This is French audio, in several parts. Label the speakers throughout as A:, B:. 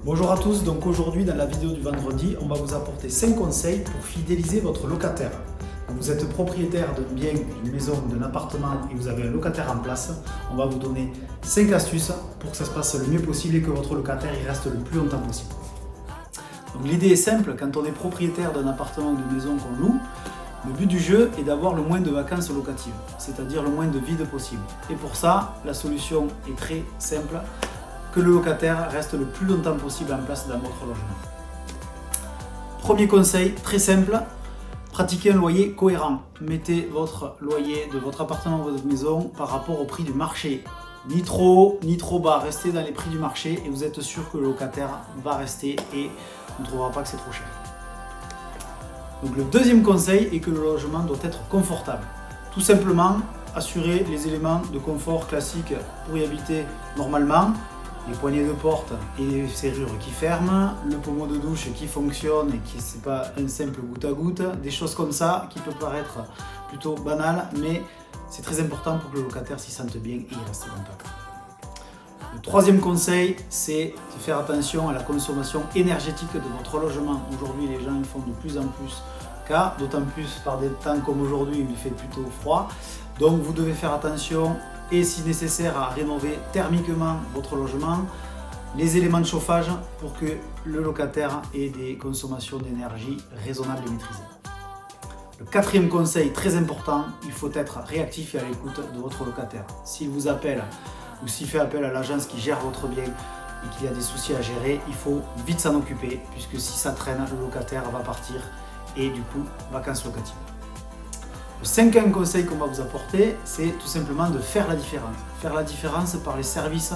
A: Bonjour à tous, donc aujourd'hui dans la vidéo du vendredi, on va vous apporter 5 conseils pour fidéliser votre locataire. Vous êtes propriétaire d'un bien, d'une maison, d'un appartement et vous avez un locataire en place, on va vous donner 5 astuces pour que ça se passe le mieux possible et que votre locataire y reste le plus longtemps possible. Donc l'idée est simple, quand on est propriétaire d'un appartement ou d'une maison qu'on loue, le but du jeu est d'avoir le moins de vacances locatives, c'est-à-dire le moins de vide possible. Et pour ça, la solution est très simple, que le locataire reste le plus longtemps possible en place dans votre logement. Premier conseil, très simple, pratiquez un loyer cohérent. Mettez votre loyer de votre appartement ou de votre maison par rapport au prix du marché. Ni trop haut, ni trop bas. Restez dans les prix du marché et vous êtes sûr que le locataire va rester et ne trouvera pas que c'est trop cher. Donc le deuxième conseil est que le logement doit être confortable. Tout simplement, assurer les éléments de confort classiques pour y habiter normalement. Les poignées de porte et les serrures qui ferment, le pommeau de douche qui fonctionne et qui c'est pas un simple goutte à goutte, des choses comme ça qui peuvent paraître plutôt banales, mais c'est très important pour que le locataire s'y sente bien et y reste longtemps. Le troisième conseil, c'est de faire attention à la consommation énergétique de votre logement. Aujourd'hui, les gens y font de plus en plus cas, d'autant plus par des temps comme aujourd'hui où il fait plutôt froid. Donc vous devez faire attention et si nécessaire à rénover thermiquement votre logement, les éléments de chauffage pour que le locataire ait des consommations d'énergie raisonnables et maîtrisées. Le quatrième conseil très important, il faut être réactif et à l'écoute de votre locataire. S'il vous appelle ou s'il fait appel à l'agence qui gère votre bien et qu'il y a des soucis à gérer, il faut vite s'en occuper puisque si ça traîne, le locataire va partir et du coup, vacances locatives. Le cinquième conseil qu'on va vous apporter, c'est tout simplement de faire la différence. Faire la différence par les services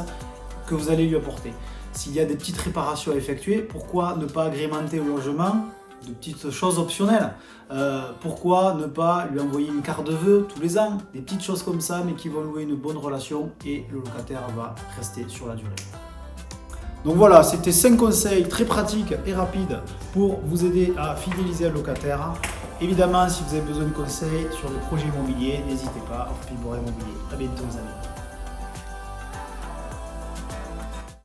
A: que vous allez lui apporter. S'il y a des petites réparations à effectuer, pourquoi ne pas agrémenter au logement de petites choses optionnelles? Pourquoi ne pas lui envoyer une carte de vœux tous les ans? Des petites choses comme ça, mais qui vont louer une bonne relation et le locataire va rester sur la durée. Donc voilà, c'était 5 conseils très pratiques et rapides pour vous aider à fidéliser un locataire. Évidemment, si vous avez besoin de conseils sur le projet immobilier, n'hésitez pas, Orphée Boré Immobilier. À bientôt les amis.